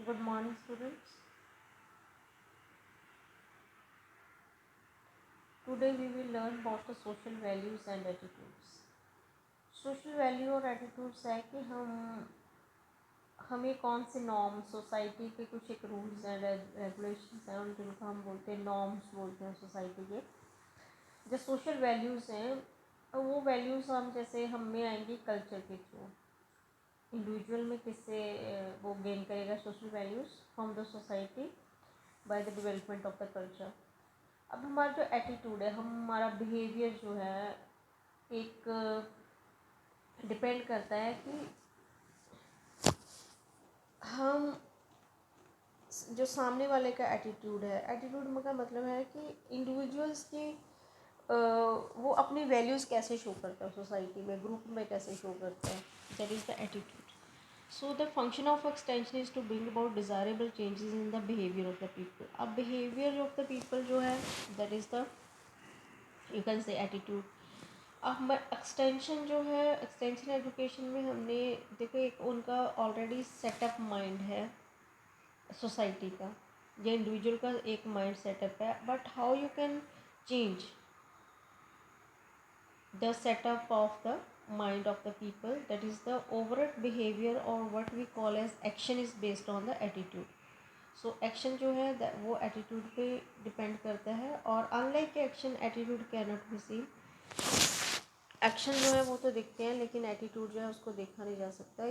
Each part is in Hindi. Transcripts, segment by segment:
Good morning, students. Today we will learn about the social values and attitudes. Social value और एटीट्यूड्स है कि हमें कौन से नॉर्म सोसाइटी के कुछ एक रूल्स एंड रेगुलेशंस हैं उन जिनको हम बोलते हैं नॉर्म्स बोलते हैं सोसाइटी के। जो सोशल वैल्यूज़ हैं वो वैल्यूज़ हम जैसे हम में आएंगी कल्चर के थ्रू। इंडिविजुअल में किससे वो गेन करेगा social values from the society by the development of the culture. अब हमारा जो एटीट्यूड है हमारा बिहेवियर जो है एक डिपेंड करता है कि हम जो सामने वाले का एटीट्यूड है। एटीट्यूड का मतलब है कि इंडिविजुअल्स की वो अपनी वैल्यूज़ कैसे शो करता है सोसाइटी में, ग्रुप में कैसे शो करता है। That is the attitude. So the function of extension is to bring about desirable changes in the behaviour of the people. अब बिहेवियर ऑफ द पीपल जो है that is the you can say attitude. अब एक्सटेंशन जो है एक्सटेंशन एजुकेशन में हमने देखो एक उनका ऑलरेडी सेटअप माइंड है सोसाइटी का, या इंडिविजुअल का एक माइंड सेटअप है, but how you can change the setup of the mind of the people, that is the overall behaviour और what we call as action is based on the attitude. So action जो है वो एटीट्यूड पे डिपेंड करता है, और unlike action attitude can not be seen. Action जो है वो तो दिखते हैं लेकिन एटीट्यूड जो है उसको देखा नहीं जा सकता।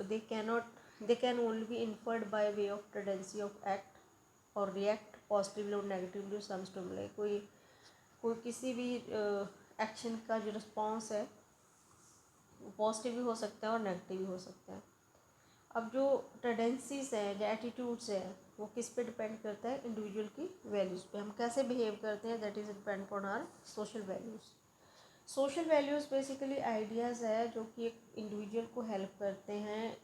They can only be inferred by way of tendency of act और रिएक्ट पॉजिटिवली और नेगेटिवली सम स्टिमुलाई। कोई किसी भी एक्शन का जो रिस्पॉन्स है वो पॉजिटिव भी हो सकता है और नेगेटिव भी हो सकता है। अब जो टेंडेंसीज हैं जो एटीट्यूड्स हैं वो किस पे डिपेंड करता है, इंडिविजुअल की वैल्यूज़ पे। हम कैसे बिहेव करते हैं that is depend on our social values. Social values basically ideas है जो कि एक इंडिविजुअल को हेल्प करते हैं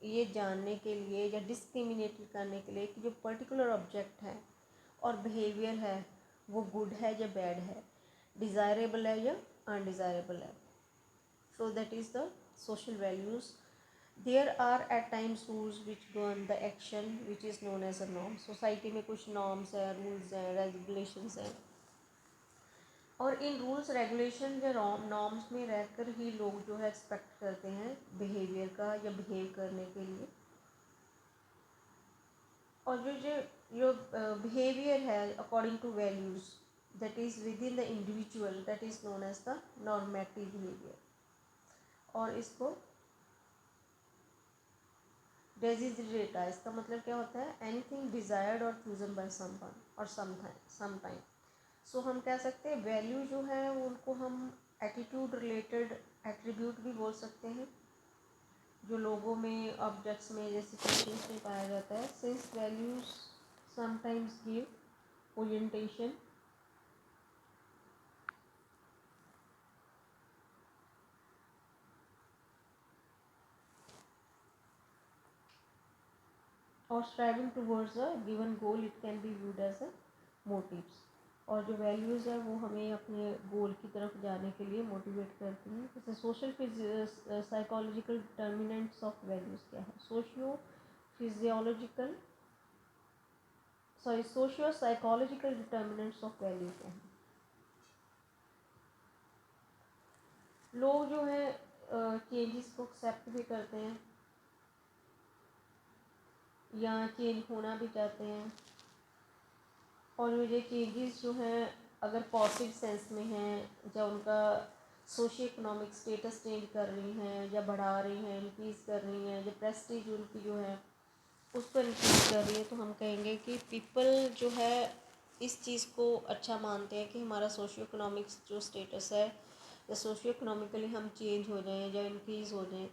ये जानने के लिए या डिस्क्रिमिनेट करने के लिए कि जो पर्टिकुलर ऑब्जेक्ट है और बिहेवियर है वो गुड है या बैड है, डिज़ायरेबल है या अनडिज़ायरेबल है। So that is the social values. There are at times rules which govern the action which is known as a norm. Society में कुछ नॉर्म्स हैं, रूल्स हैं, रेगुलेशंस हैं, और इन रूल्स रेगुलेशन या नॉर्म्स में रहकर ही लोग जो है एक्सपेक्ट करते हैं बिहेवियर का या बिहेव करने के लिए। और जो जो जो बिहेवियर है according to values that is within the individual that is known as the normative behaviour. और इसको डेजिग्रेटा, इसका मतलब क्या होता है, एनीथिंग डिज़ायर्ड और चूजन बाय समवन और समटाइम। सो हम कह सकते हैं वैल्यू जो है वो उनको हम एटीट्यूड रिलेटेड एट्रीब्यूट भी बोल सकते हैं जो लोगों में ऑब्जेक्ट्स में जैसे सिचुएशंस में पाया जाता है। Since values sometimes give orientation और striving towards a given goal it can be viewed as a motives. और जो वैल्यूज़ है वो हमें अपने गोल की तरफ जाने के लिए मोटिवेट करती हैं। जैसे social psychological determinants of values क्या है, physiological socio psychological determinants of value क्या है। लोग जो है चेंजेस को एक्सेप्ट भी करते हैं या चेंज होना भी चाहते हैं, और ये चेंजेस जो हैं अगर पॉजिटिव सेंस में हैं या उनका सोशियो इकोनॉमिक स्टेटस चेंज कर रही हैं या बढ़ा रही हैं, इंक्रीज़ कर रही हैं, या प्रेस्टीज उनकी जो है उसको इंक्रीज़ कर रही है, तो हम कहेंगे कि पीपल जो है इस चीज़ को अच्छा मानते हैं कि हमारा सोशियो इकोनॉमिक्स जो स्टेटस है या सोशियो इकोनॉमिकली हम चेंज हो जाएं या इंक्रीज़ हो जाएं।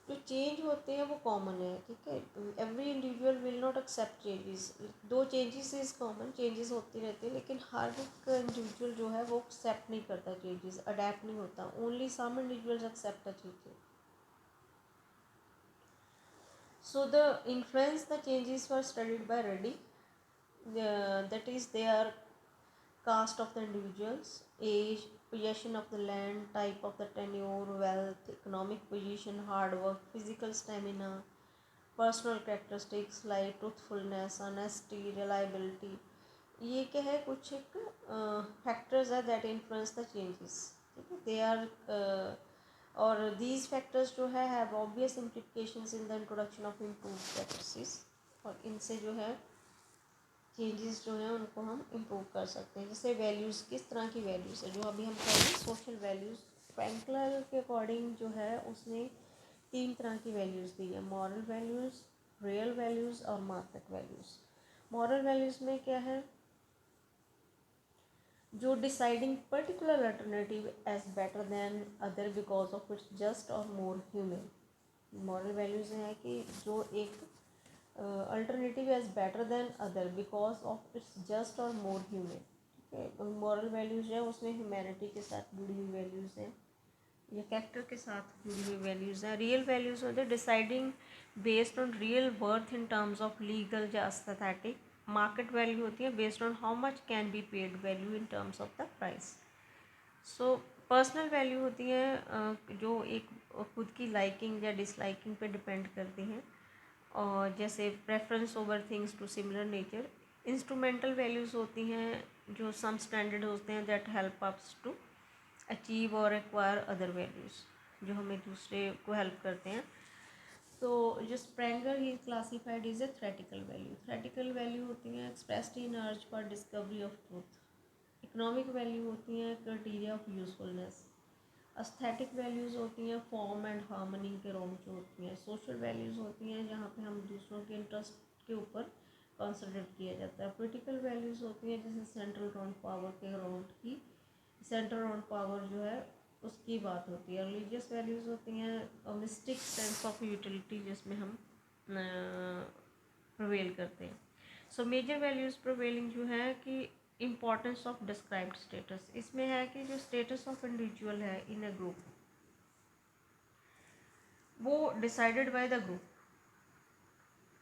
जो चेंज होते हैं वो कॉमन है, ठीक है। Every individual will not accept changes. Though changes is common, changes होती रहती है, लेकिन हर एक इंडिविजुअल जो है वो एक्सेप्ट नहीं करता चेंजेस, अडेप्ट नहीं होता। Only some individuals accept the changes. So the influence the changes were studied by Reddy. That is, they are caste of the individuals, age, possession of the land, type of the tenure, wealth, economic position, hard work, physical stamina, personal characteristics like truthfulness, honesty, reliability, ये क्या है, कुछ एक फैक्टर्स है दैट इन्फ्लुएंस द चेंजेस, ठीक है, दे आर और दीज फैक्टर्स जो है have obvious implications in the introduction of improve practices, और इनसे जो है चेंजेस जो हैं उनको हम इम्प्रूव कर सकते हैं। जैसे वैल्यूज़, किस तरह की वैल्यूज़ है जो अभी हम करेंगे, सोशल वैल्यूज़। फ्रैंकलर के अकॉर्डिंग जो है उसने 3 तरह की वैल्यूज़ दी है, मॉरल वैल्यूज़, रियल वैल्यूज़ और मार्केट वैल्यूज़। मॉरल वैल्यूज़ में क्या है, जो deciding particular alternative as better than other because of its just और मोर ह्यूमन। मॉरल वैल्यूज़ हैं कि जो एक alternative as better than other because of its just और मोर ह्यूमन, ठीक है। मॉरल वैल्यूज़ है उसमें ह्यूमैनिटी के साथ जुड़ी हुई वैल्यूज़ हैं या कैरेक्टर के साथ जुड़ी हुई वैल्यूज़ हैं। रियल वैल्यूज़ होते हैं deciding based on real worth in terms of legal या एस्थेटिक। मार्केट वैल्यू होती है based on how much can be paid value in terms of the price. So personal value होती है जो एक खुद की लाइकिंग या डिसलाइकिंग पे डिपेंड करती हैं, और जैसे preference over things to similar nature. Instrumental values होती हैं जो सम स्टैंडर्ड होते हैं that help us to achieve और एक्वायर अदर वैल्यूज़, जो हमें दूसरे को हेल्प करते हैं। तो जो स्प्रेंगर ही classified is a theoretical value. Theoretical value होती हैं expressed in urge for discovery of truth. Economic value होती हैं criteria of usefulness. Aesthetic values होती हैं फॉर्म एंड हार्मनी के राउंड जो होती हैं। सोशल वैल्यूज़ होती हैं जहाँ पे हम दूसरों के इंटरेस्ट के ऊपर कॉन्सेंट्रेट किया जाता है। पॉलिटिकल वैल्यूज़ होती हैं जैसे सेंट्रल राउंड पावर के राउंड की, सेंट्रल राउंड पावर जो है उसकी बात होती है। रिलीजियस वैल्यूज़ होती हैं मिस्टिक सेंस ऑफ यूटिलिटी जिसमें हम प्रिवेल करते हैं। सो मेजर वैल्यूज़ प्रिवेलिंग जो है कि इम्पॉर्टेंस ऑफ डिस्क्राइब्ड स्टेटस, इसमें है कि जो स्टेटस ऑफ इंडिविजुअल है इन अ ग्रुप वो decided by the group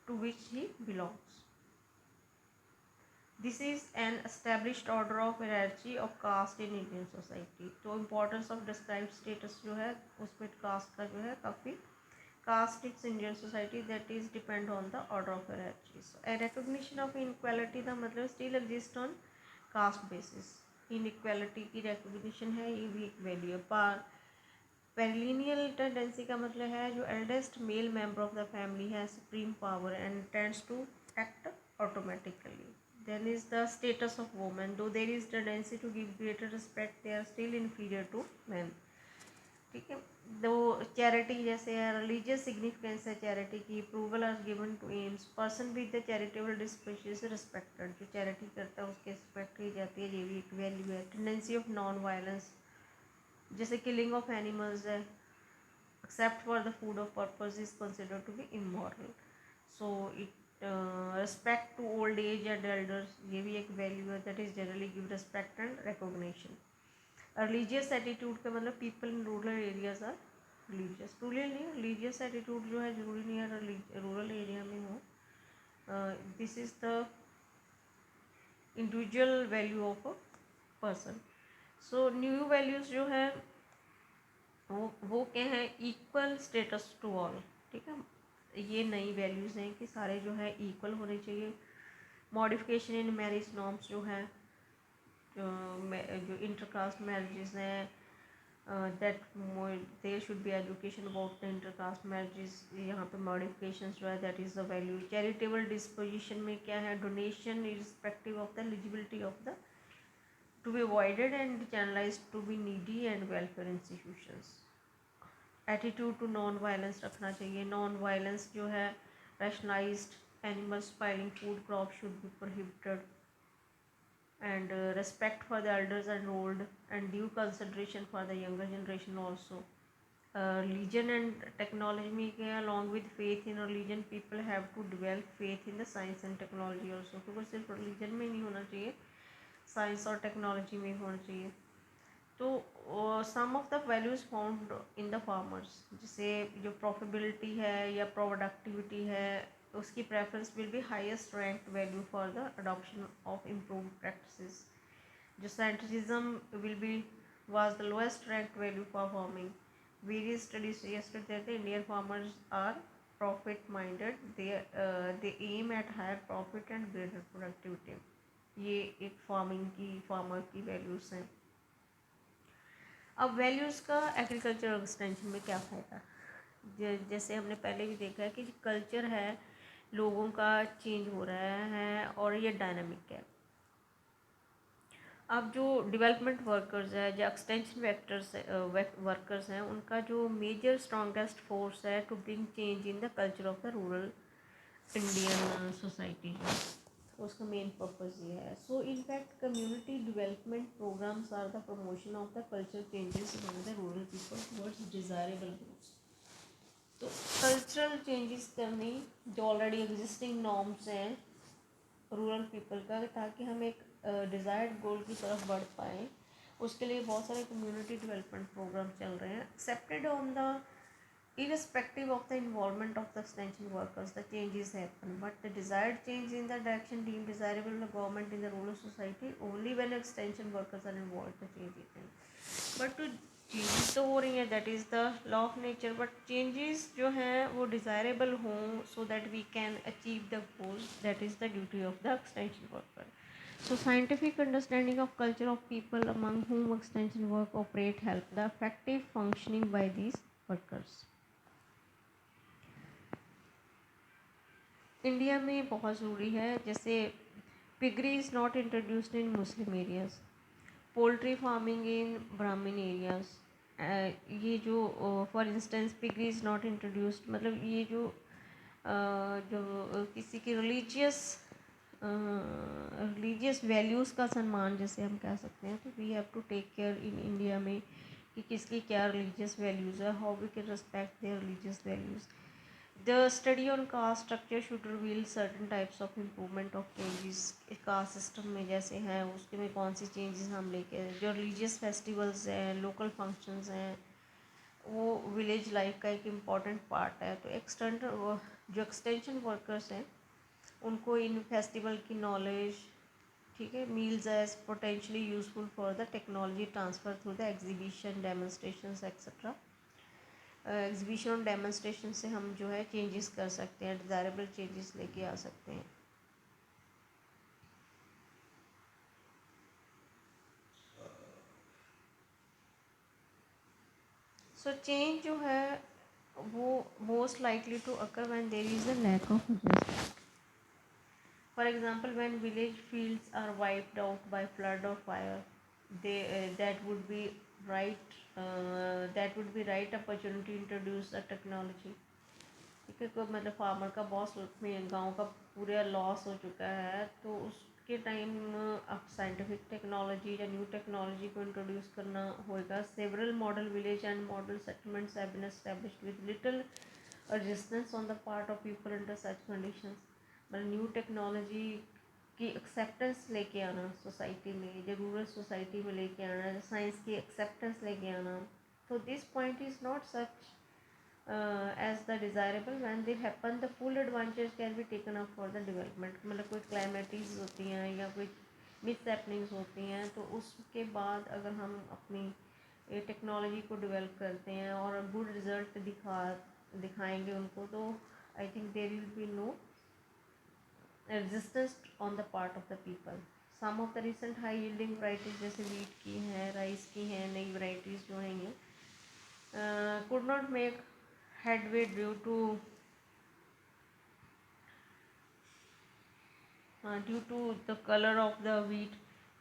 to which he belongs. This is an established order of hierarchy of caste in Indian society. तो इम्पोर्टेंस ऑफ डिस्क्राइब्ड स्टेटस जो है उसमें कास्ट का जो है काफ़ी, caste its Indian society that is depend on the order of hierarchy. So, a recognition of inequality का मतलब still exist on caste basis. inequality की recognition है, ये भी एक वैल्यू है। पेरिलिनियल टेंडेंसी का मतलब है जो eldest male member of the family है supreme power and tends to act automatically. Then is the status of women, though there is tendency to give greater respect they are still inferior to man, ठीक है। दो चैरिटी जैसे है, रिलीजियस सिग्निफिकेंस है चैरिटी की, approval are given to alms, person with the charitable disposition respected, जो चैरिटी करता है उसके रिस्पेक्ट की जाती है, ये भी एक वैल्यू है। टेंडेंसी ऑफ नॉन वायलेंस जैसे किलिंग ऑफ एनिमल्स है, except for the food of purpose is considered to be immoral. So it respect to old age and elders, ये भी एक वैल्यू है that is generally give respect and recognition. Religious attitude का मतलब people in rural areas are religious, rural नहीं, रिलीजियस एटीट्यूड जो है जरूरी नहीं है रूरल एरिया में हो। This is the individual value of a person. So new values जो है वो क्या है, इक्वल स्टेटस टू ऑल, ठीक है। ये नई वैल्यूज़ हैं कि सारे जो है इक्वल होने चाहिए। मॉडिफिकेशन इन मैरिज नॉर्म्स जो है, जो इंटरकास्ट मैरिजेस हैं that there should be education about the intercaste marriages, यहाँ पे मॉडिफिकेशन जो है that is the value. Charitable disposition में क्या है, donation irrespective of the eligibility of the to be avoided and channelised to be needy and welfare institutions. Attitude to non violence रखना चाहिए। नॉन वायलेंस जो है rationalised animal spoiling food crop should be prohibited and respect for the elders and old and due consideration for the younger generation also. Religion and technology में क्या, along with faith in religion people have to develop faith in the science and technology also, क्योंकि सिर्फ religion में नहीं होना चाहिए, science और technology में होना चाहिए। तो some of the values found in the farmers, जैसे जो प्रॉफिटेबिलिटी है या प्रोडक्टिविटी है उसकी preference will be highest rank value for the adoption of improve practices. जो scientism will be was the lowest ranked value for farming. Various studies suggested that the Indian farmers are profit minded, they aim at higher profit and greater productivity. ये एक फार्मर की वैल्यूज़ हैं. अब वैल्यूज़ का एग्रीकल्चर एक्सटेंशन में क्या फ़ायदा. जैसे हमने पहले भी देखा है कि कल्चर है, लोगों का चेंज हो रहा है और ये डायनामिक है. अब जो डेवलपमेंट वर्कर्स है, जो एक्सटेंशन वर्कर्स हैं, उनका जो मेजर स्ट्रॉन्गेस्ट फोर्स है to bring change in the culture of the rural Indian society. उसका मेन पर्पज़ ये है. So in fact community development programs are the promotion of the culture changes among the rural people towards desirable groups. तो कल्चरल चेंजेस करनी जो ऑलरेडी एग्जिस्टिंग नॉर्म्स हैं रूरल पीपल का, ताकि हम एक डिज़ायर्ड गोल की तरफ बढ़ पाएँ, उसके लिए बहुत सारे कम्युनिटी डेवलपमेंट प्रोग्राम चल रहे हैं. Accepted on the irrespective of the involvement of the extension workers, the changes happen, but the desired change in the direction deemed desirable in the government in the rural society, only when extension workers are involved the change happen. But to changes तो हो रही हैं, that is the law of nature, but changes जो हैं वो डिज़ायरेबल हों so that we can achieve the goal, that is the duty of the extension worker. So scientific understanding of culture of people among whom extension work operate help the effective functioning by these workers. India में बहुत ज़रूरी है. जैसे piggery is not introduced in Muslim areas, poultry farming in ब्राह्मण एरियाज़. ये जो for instance piggery is not introduced, मतलब ये जो किसी की रिलीजियस वैल्यूज़ का सम्मान जैसे हम कह सकते हैं, तो we have to take care in India में कि किसकी क्या रिलीजियस वैल्यूज़ है, how we can respect their religious values. The study on caste structure should reveal certain types of improvement of changes. Caste system में जैसे हैं उसके में कौन सी चेंजेस हम लेके, जो रिलीजियस फेस्टिवल्स हैं, लोकल फंक्शंस हैं, वो विलेज लाइफ का एक इम्पॉर्टेंट पार्ट है. तो जो एक्सटेंशन वर्कर्स हैं उनको इन फेस्टिवल की नॉलेज, ठीक है, meals as potentially useful for the technology transfer through the exhibition, demonstrations etcetera. Exhibition और डेमोन्स्ट्रेशन से हम जो है चेंजेस कर सकते हैं, डिज़ायरेबल चेंजेस लेके आ सकते हैं. सो चेंज जो है वो most likely to occur when there is a lack of justice. For example when village fields are wiped out by flood और fire, that would be right right opportunity introduce a technology. ठीक है, कोई मतलब फार्मर का बहुत में गांव का पूरा लॉस हो चुका है, तो उसके टाइम अब साइंटिफिक टेक्नोलॉजी या न्यू टेक्नोलॉजी को इंट्रोड्यूस करना होगा. Several model village and model settlements have been established with little resistance on the part of people under such conditions. मतलब न्यू टेक्नोलॉजी की एक्सेप्टेंस लेके आना सोसाइटी में, जो रूरल सोसाइटी में लेके आना, साइंस की एक्सेप्टेंस लेके आना. तो this point is not such as the desirable. When they happen the full advantage can be taken up for the development. मतलब कोई क्लाइमेटीज़ होती हैं या कोई मिस हैपनिंग्स होती हैं, तो उसके बाद अगर हम अपनी टेक्नोलॉजी को डेवलप करते हैं और गुड रिजल्ट दिखाएंगे उनको, तो I think there will be no resistance on the part of the people. Some of the recent high yielding varieties जैसे वीट की हैं, राइस की हैं, नई वराइटीज़ जो हैं ये could not make headway due to the color of the wheat,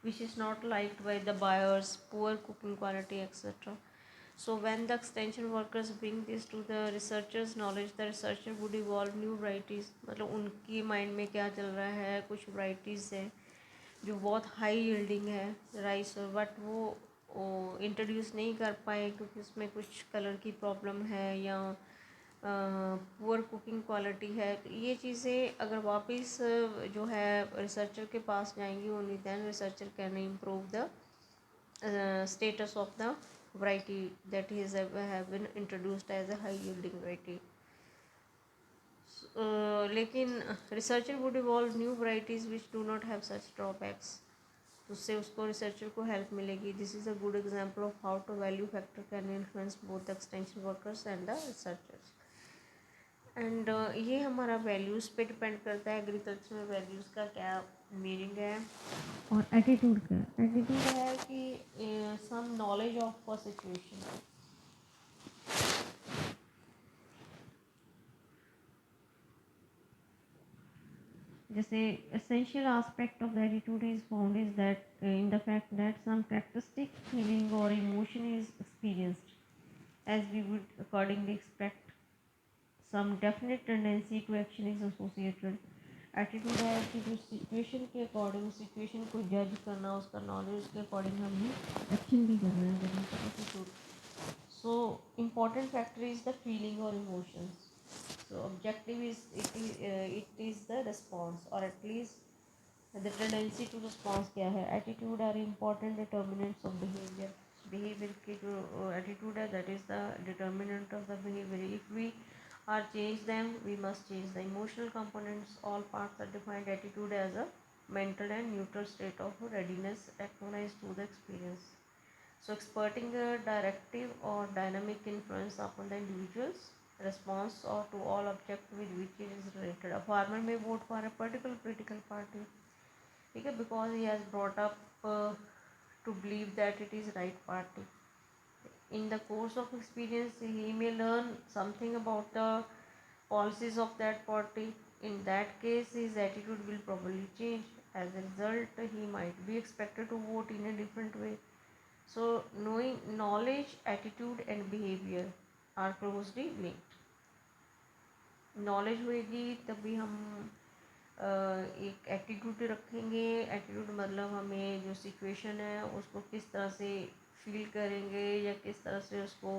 which is not liked by the buyers, poor cooking quality, etc. So when the extension workers bring this to the researchers knowledge, the researcher would evolve new varieties. मतलब उनकी माइंड में क्या चल रहा है, कुछ varieties हैं जो बहुत हाई यील्डिंग है राइस, बट वो इंट्रोड्यूस नहीं कर पाए क्योंकि उसमें कुछ कलर की प्रॉब्लम है या पुअर कुकिंग क्वालिटी है. तो ये चीज़ें अगर वापस जो है रिसर्चर के पास जाएंगी, only then researcher can improve the status of the variety that is have been introduced as a high yielding variety. लेकिन researcher would evolve new varieties which do not have such drawbacks. उससे उसको रिसर्चर को हेल्प मिलेगी. This is a good example of how to value factor can influence both the extension workers and the researchers. And ये हमारा वैल्यूज़ पे डिपेंड करता है। एग्रीकल्चर में वैल्यूज़ का क्या मीनिंग है। और एटीट्यूड का एटीट्यूड है कि some knowledge of a situation. जैसे essential aspect of the attitude is found is that in the fact that some characteristic feeling or emotion is experienced as we would accordingly expect, some definite tendency to action is associated। Attitude है कि जो सिचुएशन के अकॉर्डिंग सिचुएशन को जज करना, उसका नॉलेज के अकॉर्डिंग हमें एक्शन भी करना है। That is attitude. So important factor is the feeling और emotions. So objective is it is the response और at least the tendency to response क्या है। Attitude are important determinants of behaviour. Behaviour की जो एटीट्यूड है that is the determinant of the behaviour. If we or change them, we must change the emotional components. All parts are defined attitude as a mental and neutral state of readiness acknowledged through the experience. So exerting a directive or dynamic influence upon the individual's response or to all object with which it is related. A farmer may vote for a particular political party, okay, because he has brought up to believe that it is right party. In the course of experience, he may learn something about the policies of that party. In that case, his attitude will probably change. As a result, he might be expected to vote in a different way. So, knowing knowledge, attitude, and behavior are closely linked. Knowledge होएगी तभी हम एक एटीट्यूड रखेंगे। एटीट्यूड मतलब हमें जो सिचुएशन है उसको किस तरह से फील करेंगे या किस तरह से उसको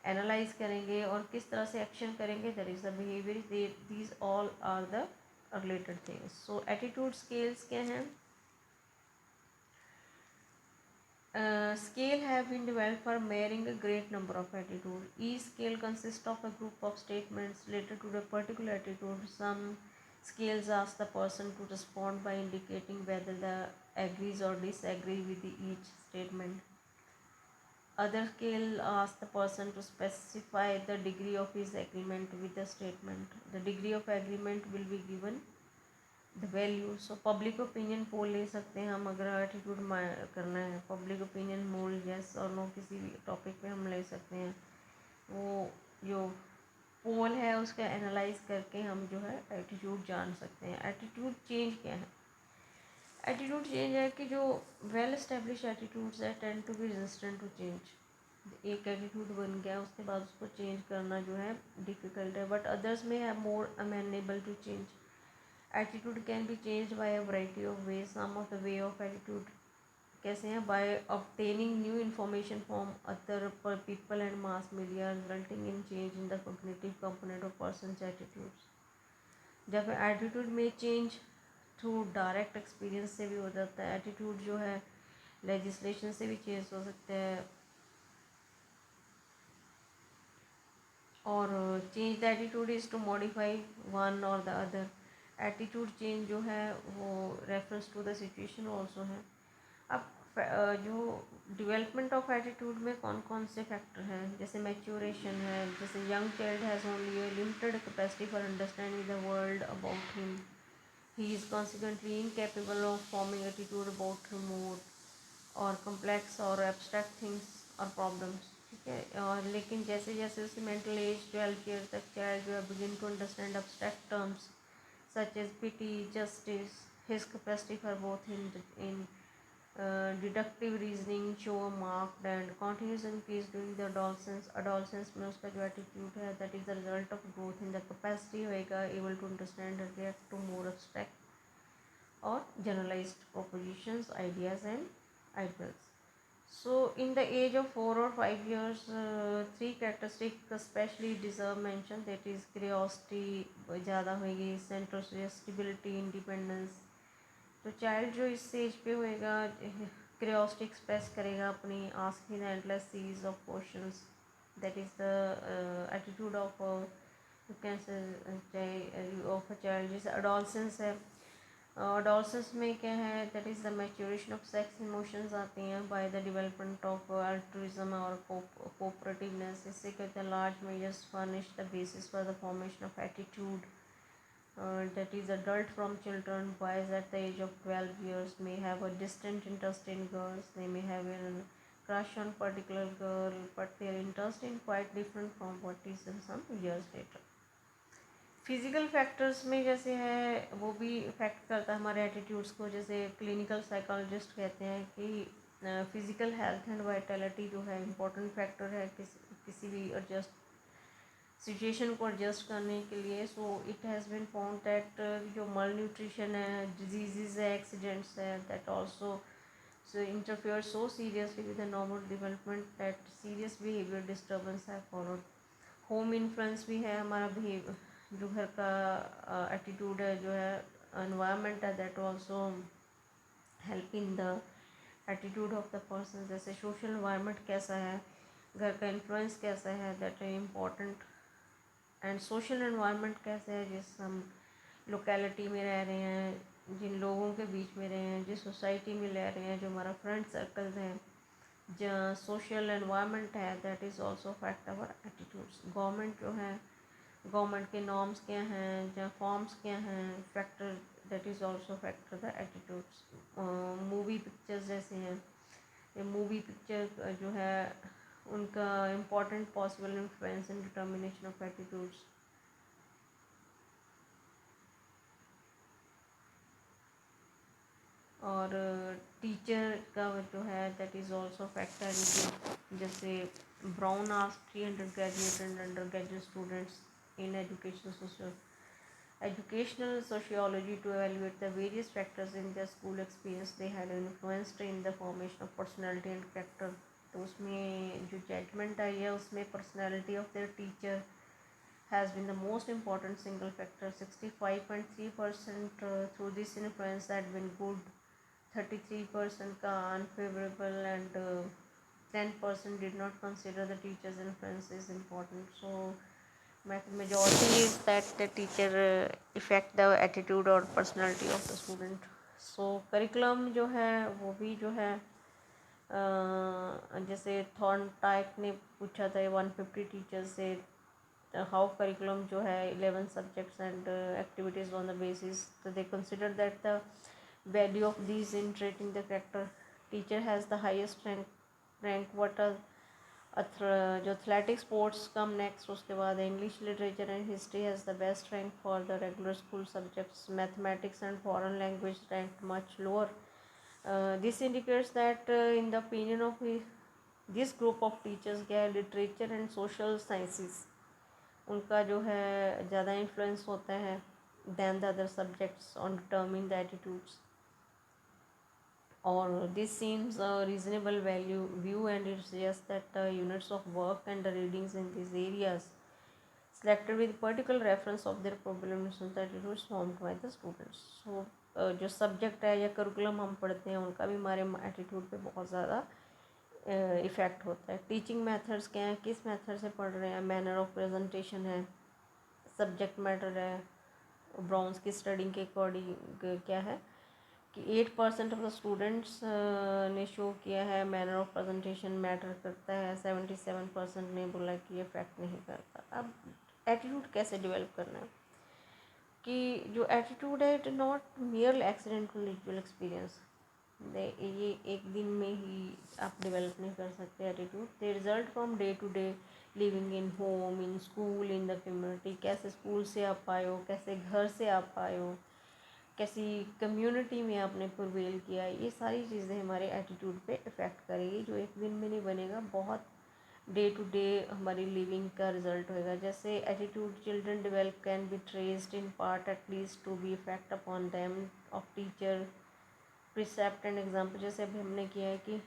एनालाइज करेंगे और किस तरह से एक्शन करेंगे। That is the behaviour. These all are the related things. So attitude scales क्या हैं? Scale have been developed for measuring a great number of attitudes. Each scale consists of a group of statements related to a particular attitude. Some scales ask the person to respond by indicating whether they agrees or disagree with each statement. Other scale asks the person to specify the degree of his agreement with the statement. The degree of agreement will be given the value. So public opinion poll ले सकते हैं हम अगर एटीट्यूड करना है। पब्लिक ओपिनियन मोल यस और नो किसी भी टॉपिक पे हम ले सकते हैं। वो जो पोल है उसका एनालाइज करके हम जो है एटीट्यूड जान सकते हैं। एटीट्यूड चेंज क्या है? एटीट्यूड चेंज है कि जो वेल एस्टेब्लिश एटीट्यूड्स है tend to be resistant to change. एक एटीट्यूड बन गया उसके बाद उसको चेंज करना जो है डिफ़िकल्ट है, बट अदर्स में है more amenable to change. Attitude can be changed by a variety of ways. Some of the way of attitude कैसे हैं? By obtaining new information from other people and mass media, resulting in change in the cognitive component of person's attitudes. जब एटीट्यूड में चेंज थ्रू डायरेक्ट एक्सपीरियंस से भी हो जाता है। एटीट्यूड जो है लेजिस्लेशन से भी चेंज हो सकते हैं और change the attitude is to modify one और द अदर। एटीट्यूड चेंज जो है वो reference to the situation also है। अब जो डिवेलपमेंट ऑफ एटीट्यूड में कौन कौन से फैक्टर हैं? जैसे मैच्योरेशन है। जैसे young child has only a limited capacity for understanding the world about him. He is consequently incapable of forming attitude about remote और कम्प्लेक्स और एब्स्ट्रैक्ट थिंग्स और प्रॉब्लम्स। ठीक है। और लेकिन जैसे जैसे उसकी मेंटल एज 12 ईयर तक चाइल्ड जो है begin to understand abstract terms such as pity, justice, his capacity for both in deductive reasoning show a marked and continuous increase during the adolescence। adolescence में उसका जो attitude है that is the result of growth in the capacity होएगा able to understand and react to more abstract or generalized propositions, ideas and ideals। So in the age of 4 or 5 years, three characteristics especially deserve mention, that is curiosity ज़्यादा होगी, सेंट्रल स्टेबिलिटी, इंडिपेंडेंस। तो चाइल्ड जो इस एज पे होएगा क्यूरियोसिटी एक्सप्रेस करेगा अपनी, asking the endless series of questions. That is the attitude of you can से ऑफ अ चाइल्ड। जैसे अडोलसेंस है, डॉल्सिस में क्या है, that is the maturation of sex emotions आती हैं by the development of altruism और कोऑपरेटिवनेस। इससे क्या होता है, large measures furnish the basis for the formation of attitude. That is adult from children. Boys at the age of 12 years may have a distant interest in girls. They may have a crush on particular girl, but their interest in quite different from what is in some years later. Physical factors में जैसे है वो भी इफ़ेक्ट करता है हमारे एटीट्यूड्स को। जैसे क्लिनिकल साइकोलॉजिस्ट कहते हैं कि फिज़िकल हेल्थ एंड वाइटलिटी जो है इम्पोर्टेंट फैक्टर है किसी भी एडजस्ट सिचुएशन को एडजस्ट करने के लिए। So it has been found that जो मल न्यूट्रिशन है, डिजीज़ है, एक्सीडेंट्स है, that also so interfere so seriously with the normal development that serious behavior disturbance have followed. Home influence भी है हमारा बिहेव, जो घर का एटीट्यूड है, जो है एनवायरनमेंट है, that also help in the attitude of the person. जैसे सोशल एनवायरनमेंट कैसा है, घर का इन्फ्लुएंस कैसा है, that is important. And social environment कैसे है, जिस हम लोकेलिटी में रह रहे हैं, जिन लोगों के बीच में रहे हैं, जिस सोसाइटी में रह रहे हैं, जो हमारा फ्रेंड सर्कल है, जहाँ सोशल एनवायरनमेंट है, that is also affect our attitudes. Government जो है, गवर्नमेंट के नॉर्म्स क्या हैं, जहाँ फॉर्म्स क्या हैं, factor that is also factor the attitudes. Movie pictures जैसे हैं, ये मूवी पिक्चर जो है उनका important possible influence in determination of attitudes. और टीचर का जो है दैट इज़ ऑल्सो फैक्टर। जैसे brown asked 300 graduate and under graduate students in educational sociology to evaluate the various factors in their school experience they had influenced in the formation of personality and character। तो उसमें जो जजमेंट आई है उसमें personality of their teacher has been the most important single factor। 65.3% through this influence had been good, 33% का unfavorable, and 10% did not consider the teacher's influence is important। So majority is that the teacher affect the attitude or personality of the student। so curriculum जो है वो भी जो है जैसे थॉर्नटाइक ने पूछा था 150 टीचर्स से, हाउ करिकुलम जो है 11 subjects and activities on the basis, तो they consider that the value of these in treating the character. Teacher has the highest rank what जो एथलेटिक स्पोर्ट्स कम नेक्स्ट, उसके बाद English literature and history has the best rank for the regular school subjects. Mathematics and foreign language rank much lower. This indicates that in the opinion of this group of teachers क्या है, लिटरेचर एंड सोशल साइंसेस उनका जो है ज़्यादा इन्फ्लुएंस होता है than the other subjects on determining the attitudes. और this seems reasonable value view and it suggest that the units of work and the readings in this areas selected with particular reference of their problem attitudes formed by the students। so जो सब्जेक्ट है या करिकुलम हम पढ़ते हैं उनका भी हमारे एटीट्यूड पे बहुत ज़्यादा इफ़ेक्ट होता है। टीचिंग मेथड्स क्या हैं, किस मेथड से पढ़ रहे हैं, मैनर ऑफ प्रेजेंटेशन है, सब्जेक्ट मैटर है। ब्राउन्स की स्टडी के अकॉर्डिंग क्या है कि 8% ऑफ द स्टूडेंट्स ने शो किया है मैनर ऑफ प्रेजेंटेशन मैटर करता है, 77% ने बोला कि ये फैक्ट नहीं करता। अब एटीट्यूड कैसे डेवलप करना है, कि जो एटीट्यूड है it not merely accidental individual experience, ये एक दिन में ही आप डेवलप नहीं कर सकते attitude. They result from day to day living in home, in school, in the community. कैसे स्कूल से आप आए हो, कैसे घर से आप आए हो, कैसी कम्युनिटी में आपने प्रिवेल किया, ये सारी चीज़ें हमारे एटीट्यूड पे इफ़ेक्ट करेगी, जो एक दिन में नहीं बनेगा, बहुत डे टू डे हमारी लिविंग का रिजल्ट होएगा। जैसे attitude children develop can be traced in part at least to be effect upon them of teacher precept and example. जैसे अभी हमने किया है कि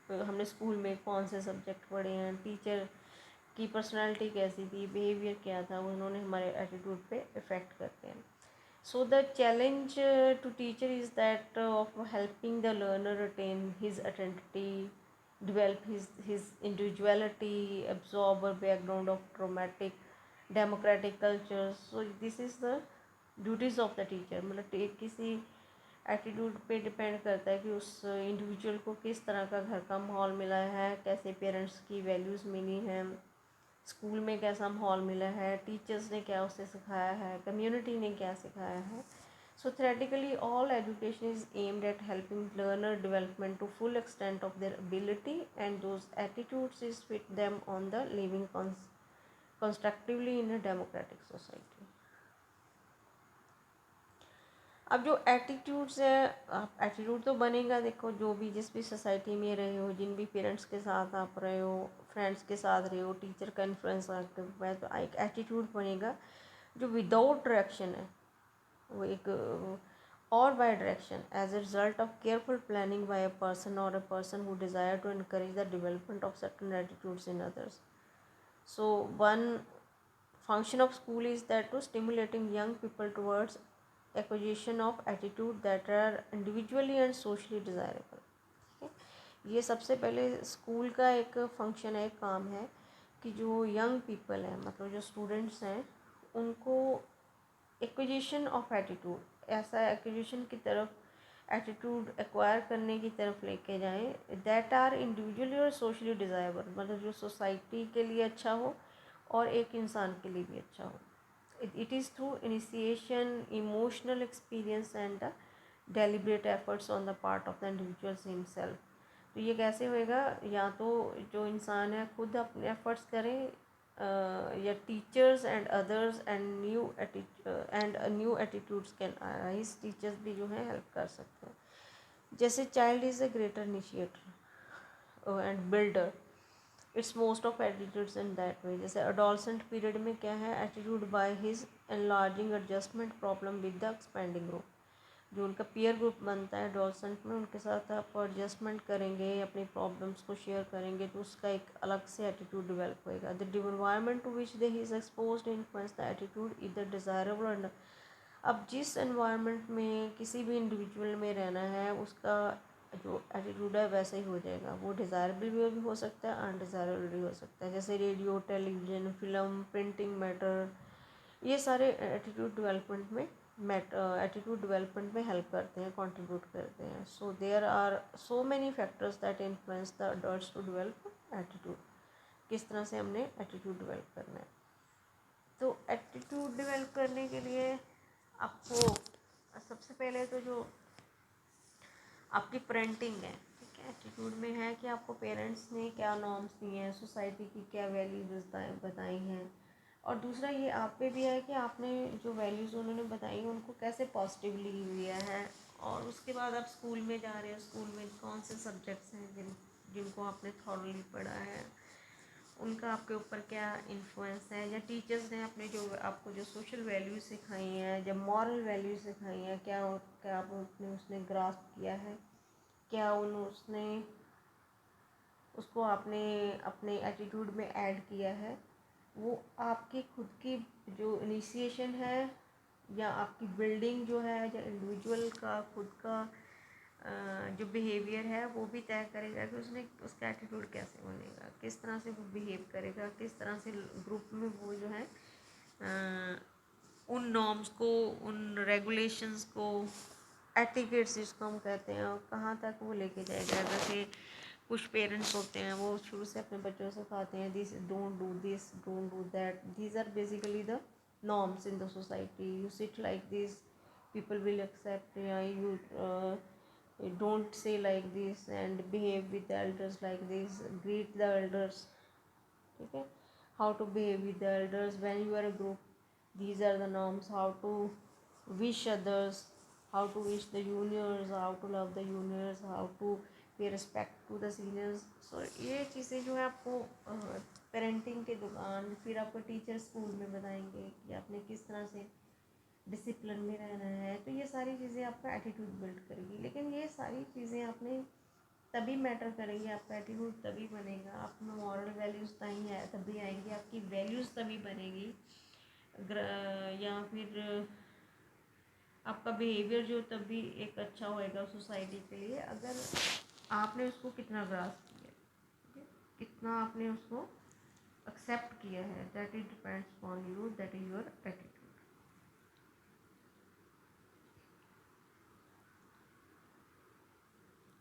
हमने स्कूल में कौन से सब्जेक्ट पढ़े हैं, टीचर की पर्सनालिटी कैसी थी, बिहेवियर क्या था, उन्होंने हमारे एटीट्यूड पे इफ़ेक्ट करते हैं। So the challenge to teacher is that of helping the learner attain his identity, develop his individuality, absorb a background of traumatic democratic cultures। so this is the duties of the teacher, मतलब किसी एटीट्यूड पे डिपेंड करता है कि उस इंडिविजुअल को किस तरह का घर का माहौल मिला है, कैसे पेरेंट्स की वैल्यूज़ मिली हैं, स्कूल में कैसा माहौल मिला है, टीचर्स ने क्या उसे सिखाया है, कम्युनिटी ने क्या सिखाया है. So theoretically, all education is aimed at helping learner development to full extent of their ability, and those attitudes is fit them on the living constructively in a democratic society. अब जो एटीट्यूड्स है, आप एटीट्यूड तो बनेगा, देखो जो भी जिस भी सोसाइटी में रहे हो, जिन भी पेरेंट्स के साथ आप रहे हो, फ्रेंड्स के साथ रहे हो, टीचर का इन्फ्लुएंस आपके ऊपर, तो एक एटीट्यूड बनेगा जो विदाउट डायरेक्शन है, वो एक और by direction as a result of careful planning by a person और a person who desire to encourage the development of certain attitudes in others. So one function of school is that to stimulating young people towards acquisition of attitude that are individually and socially desirable. ठीक है, ये सबसे पहले स्कूल का एक फंक्शन है, एक काम है कि जो यंग पीपल हैं, मतलब जो स्टूडेंट्स हैं, उनको एक्विजिशन ऑफ एटीट्यूड, ऐसा एक्विजिशन की तरफ, एटीट्यूड एक्वायर करने की तरफ लेके जाएं दैट आर इंडिविजुअली और सोशली डिज़ायरेबल, मतलब जो सोसाइटी के लिए अच्छा हो और एक इंसान के लिए भी अच्छा हो. It is through initiation, emotional experience and the deliberate efforts on the part of the individuals himself. तो ये कैसे होएगा, या तो जो इंसान है खुद अपने एफर्ट्स करें, या teachers and others and new attitudes can arise, teachers भी जो है हेल्प कर सकते हैं. जैसे child is a greater initiator and builder, it's most of attitudes in that way. जैसे अडोलसेंट पीरियड में क्या है, attitude by his enlarging adjustment problem with the expanding group. जो उनका पीयर ग्रुप बनता है एडोलसेंट में, उनके साथ आप एडजस्टमेंट करेंगे, अपनी प्रॉब्लम्स को शेयर करेंगे, तो उसका एक अलग से एटीट्यूड डेवलप होएगा. The environment to which they is exposed influence the attitude either desirable and. अब जिस एनवायरनमेंट में किसी भी इंडिविजुअल में रहना है, उसका जो एटीट्यूड है वैसे ही हो जाएगा. वो डिज़ायरेबल भी हो सकता है, अनडिज़ायरेबल भी हो सकता है. जैसे radio, television, film, printing matter, ये सारे एटीट्यूड डेवलपमेंट में एटीट्यूड डेवलपमेंट में हेल्प करते हैं, कंट्रीब्यूट करते हैं. So there are so many factors that influence the adults to develop attitude. किस तरह से हमने एटीट्यूड डेवलप करना है, तो एटीट्यूड डेवलप करने के लिए आपको सबसे पहले तो जो आपकी पेरेंटिंग है, ठीक है, एटीट्यूड में है कि आपको पेरेंट्स ने क्या नॉर्म्स दिए हैं, सोसाइटी की क्या वैल्यूज बताई हैं, और दूसरा ये आप पे भी है कि आपने जो वैल्यूज़ उन्होंने बताई उनको कैसे पॉजिटिवली लिया है. और उसके बाद आप स्कूल में जा रहे हो, स्कूल में कौन से सब्जेक्ट्स हैं जिनको आपने थॉरली पढ़ा है, उनका आपके ऊपर क्या इन्फ्लुएंस है, या टीचर्स ने अपने जो आपको जो सोशल वैल्यूज सिखाई हैं, जब मॉरल वैल्यूज सिखाई हैं, क्या क्या आपने उसने ग्रास्प किया है, क्या उसने उसको आपने अपने एटीट्यूड में ऐड किया है. वो आपकी खुद की जो इनिशिएशन है, या आपकी बिल्डिंग जो है, या इंडिविजुअल का खुद का जो बिहेवियर है, वो भी तय करेगा कि उसने उसका एटीट्यूड कैसे बनेगा, किस तरह से वो बिहेव करेगा, किस तरह से ग्रुप में वो जो है उन नॉर्म्स को, उन रेगुलेशंस को, एटिकेट्स जिसको हम कहते हैं, कहाँ तक वो लेके जाएगा. जैसे कुछ पेरेंट्स होते हैं, वो शुरू से अपने बच्चों से सिखाते हैं this don't do that. These are basically the norms in the society. You sit like this, people will accept. You don't say like this and behave with the elders like this, greet the elders. ठीक है, how to behave with the elders when you are a group, these are the norms. How to wish others, how to wish the juniors, how to love the juniors, how to pay respect to the seniors. So ये चीज़ें जो है आपको पेरेंटिंग के दौरान, फिर आपको टीचर स्कूल में बताएंगे कि आपने किस तरह से डिसिप्लिन में रहना है. तो ये सारी चीज़ें आपका एटीट्यूड बिल्ड करेगी. लेकिन ये सारी चीज़ें आपने तभी मैटर करेंगी, आपका एटीट्यूड तभी बनेगा, आप में मॉरल वैल्यूज़ तभी आएंगी, आपकी वैल्यूज़ तभी बनेगी, या फिर आपका बिहेवियर जो तभी एक अच्छा होएगा सोसाइटी के लिए, अगर आपने उसको कितना ग्रास्प किया, कितना आपने उसको एक्सेप्ट किया है. That is depends on you, that is your attitude.